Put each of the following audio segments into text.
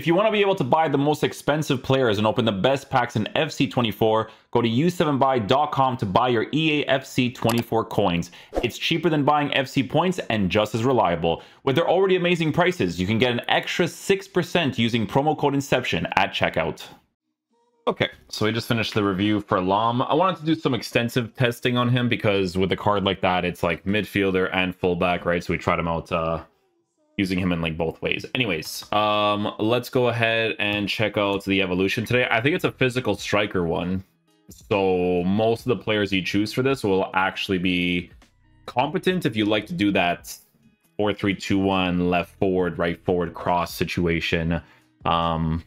If you want to be able to buy the most expensive players and open the best packs in FC24, go to u7buy.com to buy your EA FC24 coins. It's cheaper than buying FC points and just as reliable. With their already amazing prices, you can get an extra 6% using promo code Inception at checkout. Okay, so we just finished the review for Lahm. I wanted to do some extensive testing on him because with a card like that, it's like midfielder and fullback, right? So we tried him out using him in like both ways. Anyways, let's go ahead and check out the evolution today. I think it's a physical striker one. So most of the players you choose for this will actually be competent if you like to do that 4-3-2-1 left forward, right forward cross situation. I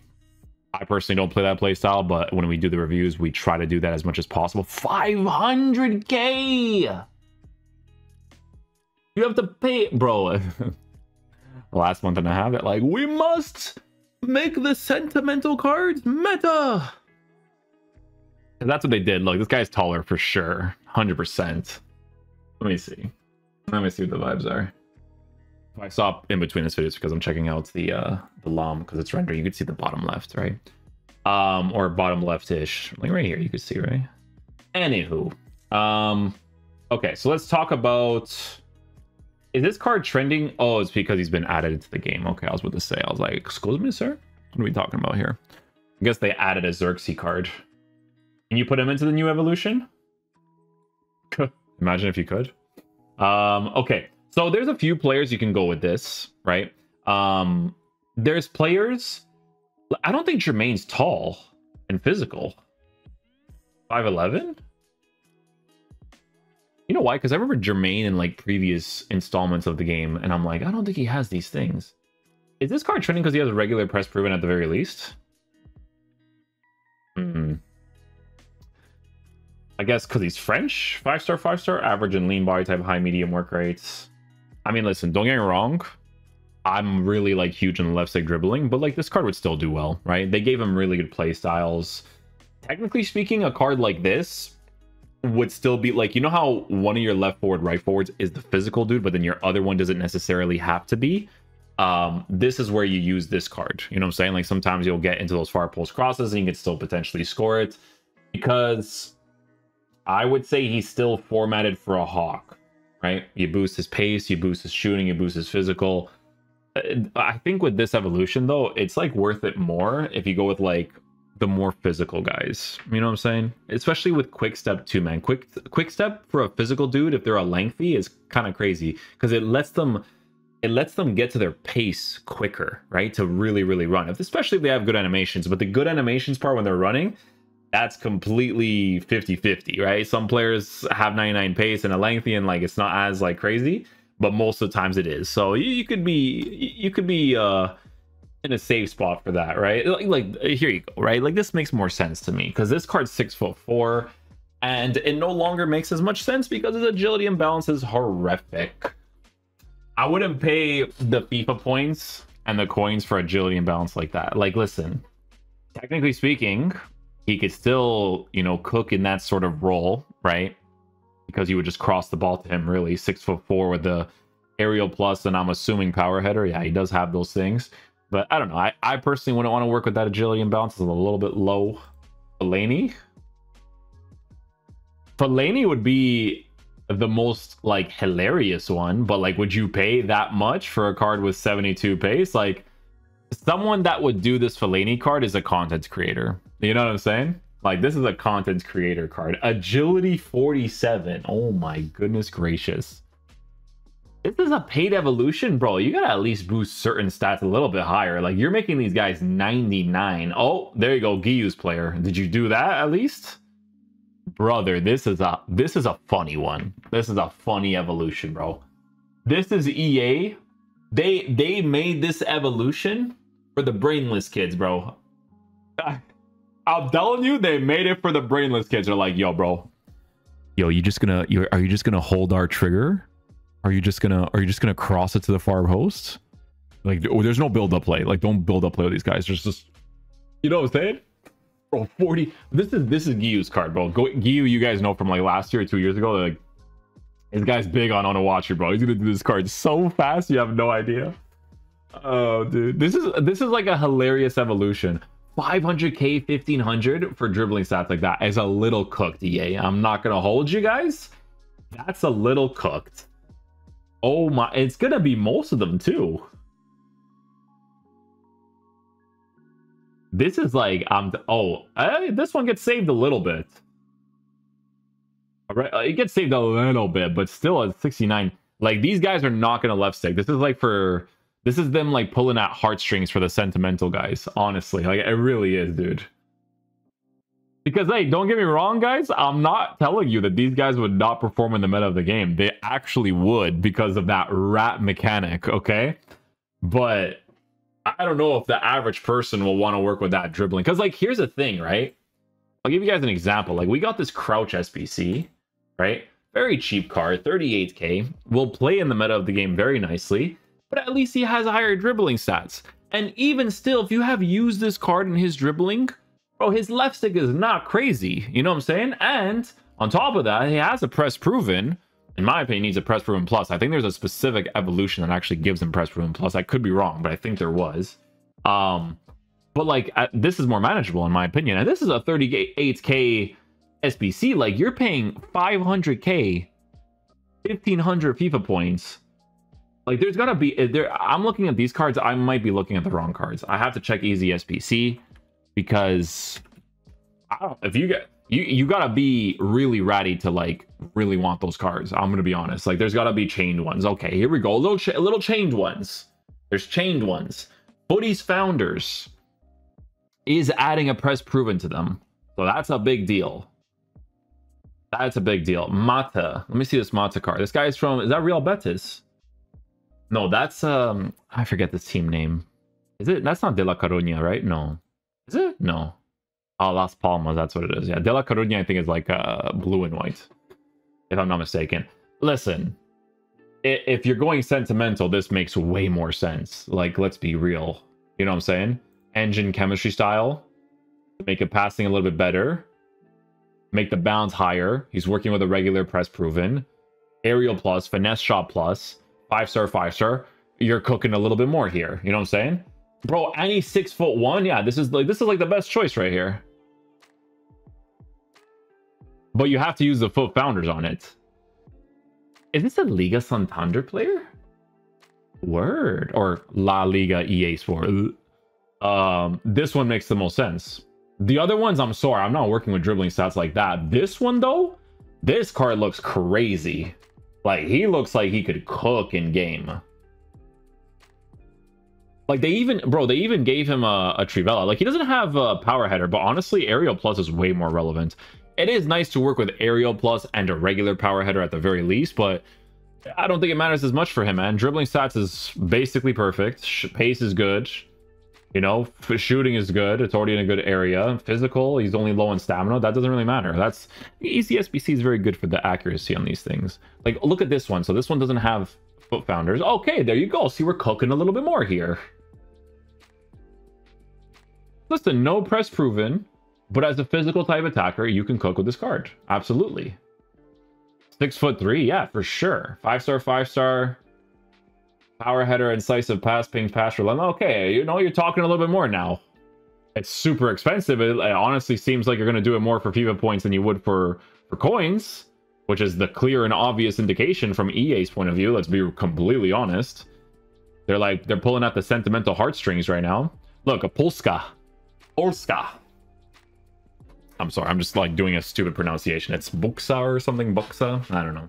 personally don't play that play style, but when we do the reviews, we try to do that as much as possible. 500k! You have to pay, bro. Last month and a half, that like, we must make the sentimental cards meta. And that's what they did. Look, this guy's taller for sure. 100%. Let me see. Let me see what the vibes are. If I stop in between this video, it's because I'm checking out the Lahm because it's rendering. You can see the bottom left, right? Or bottom left-ish. Like right here, you can see, right? Anywho. Okay, so let's talk about... Is this card trending? Oh, it's because he's been added into the game. Okay, I was about to say. I was like, excuse me, sir? What are we talking about here? I guess they added a Xerxes card. Can you put him into the new evolution? Imagine if you could. Okay, so there's a few players you can go with this, right? There's players... I don't think Jermaine's tall and physical. 5'11"? You know why? Because I remember Jermaine in like previous installments of the game, and I'm like, I don't think he has these things. Is this card trending because he has a regular press proven at the very least? I guess because he's French. 5-star, 5-star, average and lean body type, high medium work rates. I mean, listen, don't get me wrong. I'm really like huge on the left side dribbling, but like this card would still do well, right? They gave him really good play styles. Technically speaking, a card like this would still be like, you know how one of your left forward, right forwards is the physical dude, but then your other one doesn't necessarily have to be. This is where you use this card. You know what I'm saying? Like sometimes you'll get into those far post crosses and you can still potentially score it, because I would say he's still formatted for a hawk, right? You boost his pace, you boost his shooting, you boost his physical. I think with this evolution though, it's like worth it more if you go with like the more physical guys. You know what I'm saying? Especially with quick step too, man. Quick step for a physical dude, if they're a lengthy, is kind of crazy because it lets them get to their pace quicker, right? To really run, especially if they have good animations. But the good animations part when they're running, that's completely 50-50, right? Some players have 99 pace and a lengthy and like it's not as like crazy, but most of the times it is. So you could be in a safe spot for that, right? Like here you go, right? Like this makes more sense to me because this card's 6'4", and it no longer makes as much sense because his agility and balance is horrific. I wouldn't pay the FIFA points and the coins for agility and balance like that. Like, listen, technically speaking, he could still, you know, cook in that sort of role, right? Because you would just cross the ball to him, really. 6'4" with the aerial plus, and I'm assuming power header. Yeah, he does have those things. But I don't know. I personally wouldn't want to work with that agility and balance. It's a little bit low. Fellaini would be the most like hilarious one, but like, would you pay that much for a card with 72 pace? Like, someone that would do this Fellaini card is a content creator. You know what I'm saying? Like, this is a content creator card. Agility 47. Oh my goodness gracious. This is a paid evolution, bro. You gotta at least boost certain stats a little bit higher. Like, you're making these guys 99. Oh, there you go, Giyu's player. Did you do that at least? Brother, this is a funny one. This is a funny evolution, bro. This is EA. They made this evolution for the brainless kids, bro. I'm telling you, they made it for the brainless kids. They're like, yo, bro. Yo, are you just gonna hold our trigger? Are you just gonna cross it to the far post? Like, there's no build up play. Like, don't build up play with these guys. There's just, you know what I'm saying? Bro, 40. This is Giyu's card, bro. Giyu, you guys know from like last year or 2 years ago. Like, this guy's big on Onowatcher, bro. He's gonna do this card so fast, you have no idea. Oh, dude, this is like a hilarious evolution. 500k, 1500 for dribbling stats like that is a little cooked, EA. I'm not gonna hold you guys. That's a little cooked. Oh my, it's gonna be most of them too. This is like, this one gets saved a little bit. All right, it gets saved a little bit, but still at 69. Like, these guys are not gonna left stick. This is them like pulling at heartstrings for the sentimental guys. Honestly, like, it really is, dude. Because, hey, don't get me wrong, guys. I'm not telling you that these guys would not perform in the meta of the game. They actually would because of that rat mechanic, okay? But I don't know if the average person will want to work with that dribbling. Because, like, here's the thing, right? I'll give you guys an example. Like, we got this Crouch SBC, right? Very cheap card, 38k. Will play in the meta of the game very nicely. But at least he has higher dribbling stats. And even still, if you have used this card in his dribbling, bro, his left stick is not crazy. You know what I'm saying? And on top of that, he has a press proven. In my opinion, he's a press proven plus. I think there's a specific evolution that actually gives him press proven plus. I could be wrong, but I think there was. But like, this is more manageable in my opinion. And this is a 38k SBC. Like, you're paying 500k, 1500 FIFA points. Like, there's gotta be I'm looking at these cards. I might be looking at the wrong cards. I have to check Easy SBC because I don't, if you get you gotta be really ratty to like really want those cards. I'm gonna be honest. Like, there's gotta be chained ones. Okay, here we go. Little chained ones. There's chained ones. Footy's Founders is adding a press proven to them, so that's a big deal. That's a big deal. Mata. Let me see this Mata card. This guy's from, is that Real Betis? No, that's I forget this team name. Is it? That's not De La Coruña, right? No. Is it? No. Oh, Las Palmas, that's what it is. Yeah, De La Coruña, I think, is like blue and white, if I'm not mistaken. Listen, if you're going sentimental, this makes way more sense. Like, let's be real. You know what I'm saying? Engine chemistry style. Make it passing a little bit better. Make the bounce higher. He's working with a regular press proven. Aerial plus, finesse shot plus. 5-star, 5-star. You're cooking a little bit more here. You know what I'm saying? Bro, any 6'1", yeah, this is like the best choice right here. But you have to use the Foot Founders on it. Is this a Liga Santander player? Word. Or La Liga EA Sport. This one makes the most sense. The other ones, I'm sorry, I'm not working with dribbling stats like that. This one though, this card looks crazy. Like, he looks like he could cook in game. Like, they even gave him a Trivela. Like, he doesn't have a power header, but honestly, Aerial Plus is way more relevant. It is nice to work with Aerial Plus and a regular power header at the very least, but I don't think it matters as much for him, man. Dribbling stats is basically perfect. Pace is good. You know, shooting is good. It's already in a good area. Physical, he's only low on stamina. That doesn't really matter. That's Easy SBC is very good for the accuracy on these things. Like, look at this one. So this one doesn't have Foot Founders. Okay, there you go. See, we're cooking a little bit more here. Listen, no press proven, but as a physical type attacker, you can cook with this card. Absolutely. 6'3", yeah, for sure. 5-star, 5-star. Power header, incisive pass, ping, pass, relentless. Okay, you know, you're talking a little bit more now. It's super expensive. It honestly seems like you're going to do it more for FIFA points than you would for coins, which is the clear and obvious indication from EA's point of view. Let's be completely honest. They're pulling out the sentimental heartstrings right now. Look, a Polska. I'm sorry, I'm just like doing a stupid pronunciation. It's Buksa or something, Buksa? I don't know.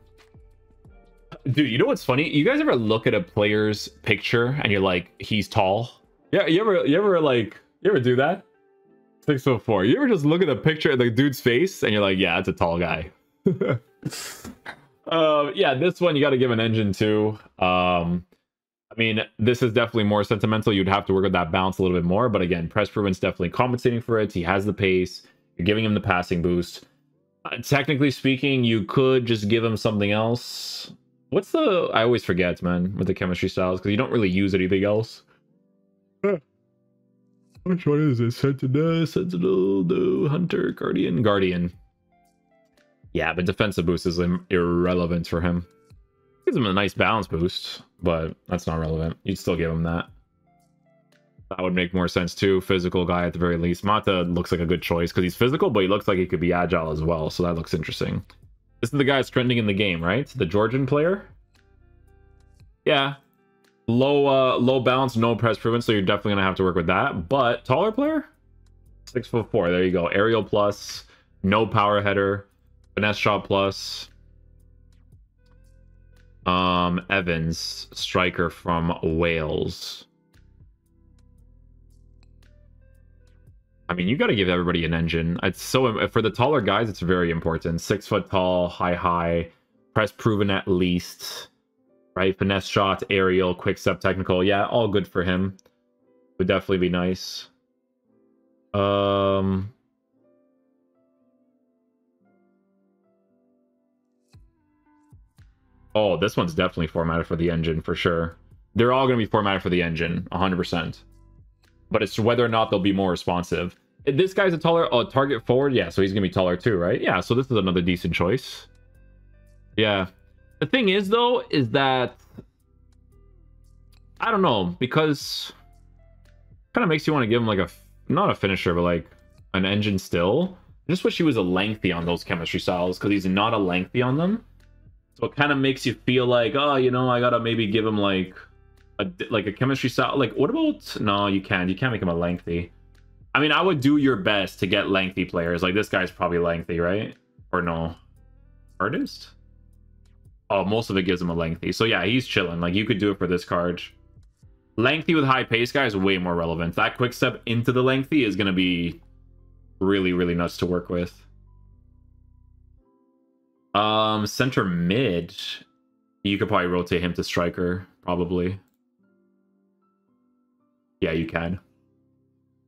Dude, you know what's funny? You guys ever look at a player's picture and you're like, he's tall? Yeah, you ever do that? 6'4". You ever just look at the picture of the dude's face and you're like, yeah, it's a tall guy. Yeah, this one you got to give an engine to. I mean, this is definitely more sentimental. You'd have to work with that bounce a little bit more, but again, press proven's definitely compensating for it. He has the pace. You're giving him the passing boost. Technically speaking, you could just give him something else. What's the... I always forget, man, with the chemistry styles, because you don't really use anything else. Which one is it? Sentinel, no, Hunter, Guardian. Yeah, but defensive boost is irrelevant for him. Gives him a nice balance boost, but that's not relevant. You'd still give him that. That would make more sense too. Physical guy at the very least. Mata looks like a good choice because he's physical, but he looks like he could be agile as well. So that looks interesting. This is the guy that's trending in the game, right? The Georgian player. Yeah. Low balance, no press proven, so you're definitely gonna have to work with that. But taller player? 6'4". There you go. Aerial plus, no power header, finesse shot plus. Evans, striker from Wales. I mean, you got to give everybody an engine. It's so for the taller guys, it's very important. 6 foot tall, high, press proven at least, right? Finesse shot, aerial, quick step, technical. Yeah, all good for him. Would definitely be nice. Oh, this one's definitely formatted for the engine for sure. They're all going to be formatted for the engine, 100%. But it's whether or not they'll be more responsive. This guy's a taller target forward. Yeah, so he's going to be taller too, right? Yeah, so this is another decent choice. Yeah. The thing is, though, is that... I don't know, because... kind of makes you want to give him like a... not a finisher, but like an engine still. I just wish he was a lengthy on those chemistry styles, because he's not a lengthy on them. So it kind of makes you feel like, oh, you know, I gotta maybe give him like a chemistry style. Like, what about... no, you can't make him a lengthy. I mean, I would do your best to get lengthy players. Like, this guy's probably lengthy, right? Or no? Artist? Oh, most of it gives him a lengthy. So yeah, he's chilling. Like, you could do it for this card. Lengthy with high pace guy is way more relevant. That quick step into the lengthy is going to be really, really nuts to work with. Center mid. You could probably rotate him to striker, probably. Yeah, you can.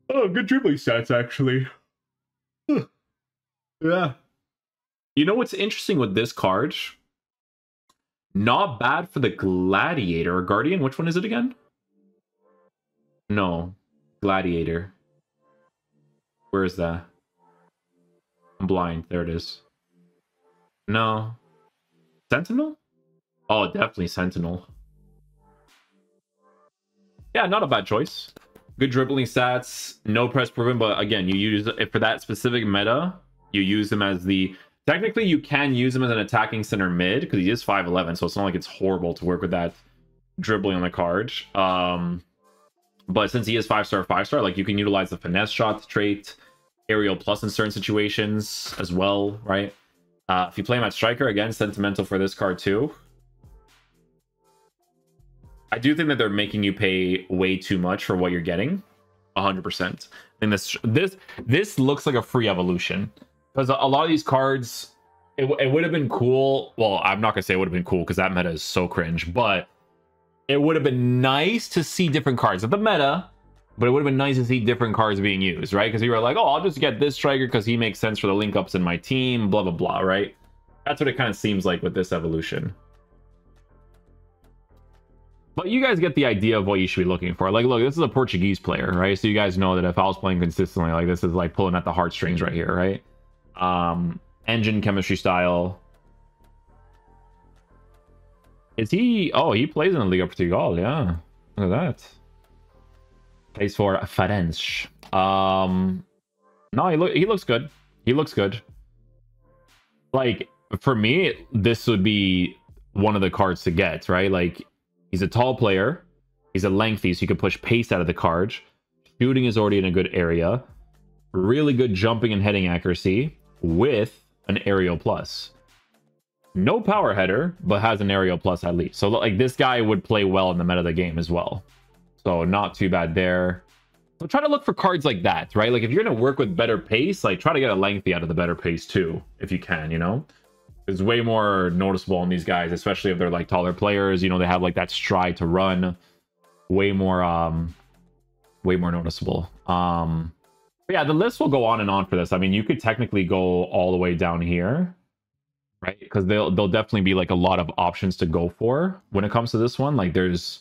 Oh, good dribbling stats, actually. Yeah. You know what's interesting with this card? Not bad for the Gladiator or Guardian. Which one is it again? No. Gladiator. Where is that? I'm blind. There it is. No. Sentinel? Oh, definitely Sentinel. Yeah, not a bad choice. Good dribbling stats, no press proven, but again, you use it for that specific meta. You use him as the... technically, you can use him as an attacking center mid because he is 5'11", so it's not like it's horrible to work with that dribbling on the card. But since he is 5-star, like you can utilize the finesse shot trait, aerial plus in certain situations as well, right? If you play him at striker, again, sentimental for this card too. I do think that they're making you pay way too much for what you're getting. 100%. I think this looks like a free evolution. Because a lot of these cards, it would have been cool. Well, I'm not going to say it would have been cool because that meta is so cringe. But it would have been nice to see different cards at the meta. But it would have been nice to see different cards being used, right? Because you were like, oh, I'll just get this striker because he makes sense for the link-ups in my team, blah, blah, blah, right? That's what it kind of seems like with this evolution. But you guys get the idea of what you should be looking for. Like, look, this is a Portuguese player, right? So you guys know that if I was playing consistently, like, this is like pulling at the heartstrings right here, right? Engine chemistry style. Is he... oh, he plays in the Liga Portugal, yeah. Look at that. Plays for Farense. No, he looks good. He looks good. Like, for me, this would be one of the cards to get, right? Like, he's a tall player. He's a lengthy, so you can push pace out of the card. Shooting is already in a good area. Really good jumping and heading accuracy with an aerial plus. No power header, but has an aerial plus at least. So, like, this guy would play well in the meta of the game as well. So, not too bad there. So, try to look for cards like that, right? Like, if you're going to work with better pace, like, try to get a lengthy out of the better pace too, if you can, you know? It's way more noticeable on these guys, especially if they're like taller players. You know, they have like that stride to run. Way more noticeable. But yeah, the list will go on and on for this. I mean, you could technically go all the way down here, right? Because they'll definitely be like a lot of options to go for when it comes to this one. Like, there's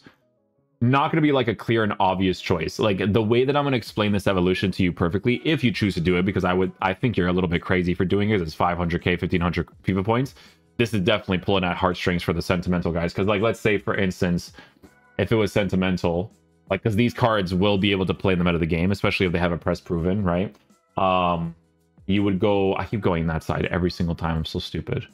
not going to be like a clear and obvious choice. Like, the way that I'm going to explain this evolution to you perfectly, if you choose to do it, because I think you're a little bit crazy for doing it. It's 500k 1500 FIFA points. This is definitely pulling at heartstrings for the sentimental guys, because like, let's say for instance, if it was sentimental, Like, because these cards will be able to play them out of the game, especially if they have a press proven, right? You would go, I keep going that side every single time. I'm so stupid.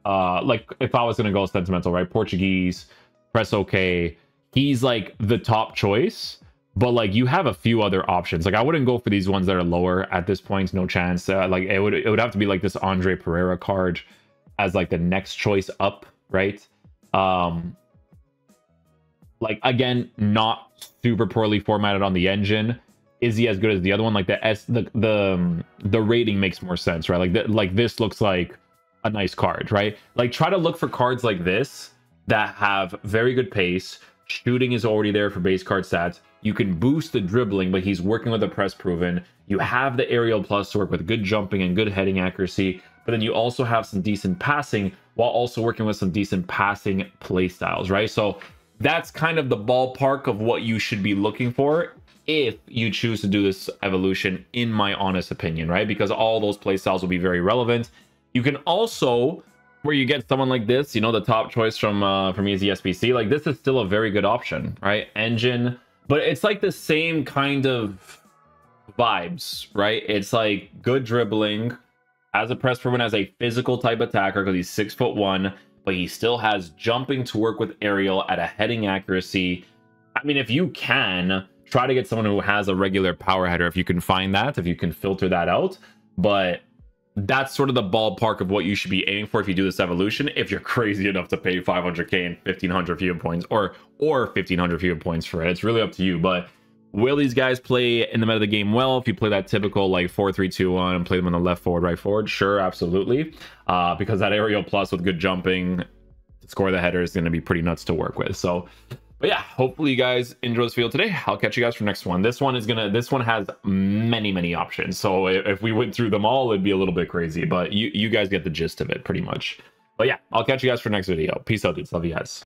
Like, if I was going to go sentimental, right? Portuguese, press okay. He's like the top choice, but like you have a few other options. Like, I wouldn't go for these ones that are lower at this point. No chance. Like, it would have to be like this Andre Pereira card as like the next choice up, right? Like, again, not super poorly formatted on the engine. Is he as good as the other one? Like the rating makes more sense, right? Like this looks like a nice card, right? Like, try to look for cards like this that have very good pace. Shooting is already there for base card stats. You can boost the dribbling, but he's working with a press proven. You have the aerial plus to work with good jumping and good heading accuracy, but then you also have some decent passing while also working with some decent passing play styles, right? So that's kind of the ballpark of what you should be looking for if you choose to do this evolution, in my honest opinion, right? Because all those play styles will be very relevant. You can also, where you get someone like this, you know, the top choice from Easy SBC, like this is still a very good option, right? Engine, but it's like the same kind of vibes, right? It's like good dribbling, as a press proven as a physical type attacker because he's 6'1", but he still has jumping to work with aerial at a heading accuracy. I mean, if you can, try to get someone who has a regular power header, if you can find that, if you can filter that out. But that's sort of the ballpark of what you should be aiming for if you do this evolution, if you're crazy enough to pay 500k and 1500 FUA points, or 1500 FUA points for it. It's really up to you. But will these guys play in the meta of the game well? If you play that typical like 4-3-2-1 and play them on the left forward, right forward, sure, absolutely. Because that aerial plus with good jumping to score the header is going to be pretty nuts to work with. So, but yeah, hopefully you guys enjoy this video today. I'll catch you guys for next one. This one has many options. So if we went through them all, it'd be a little bit crazy. But you guys get the gist of it pretty much. But yeah, I'll catch you guys for next video. Peace out, dudes. Love you guys.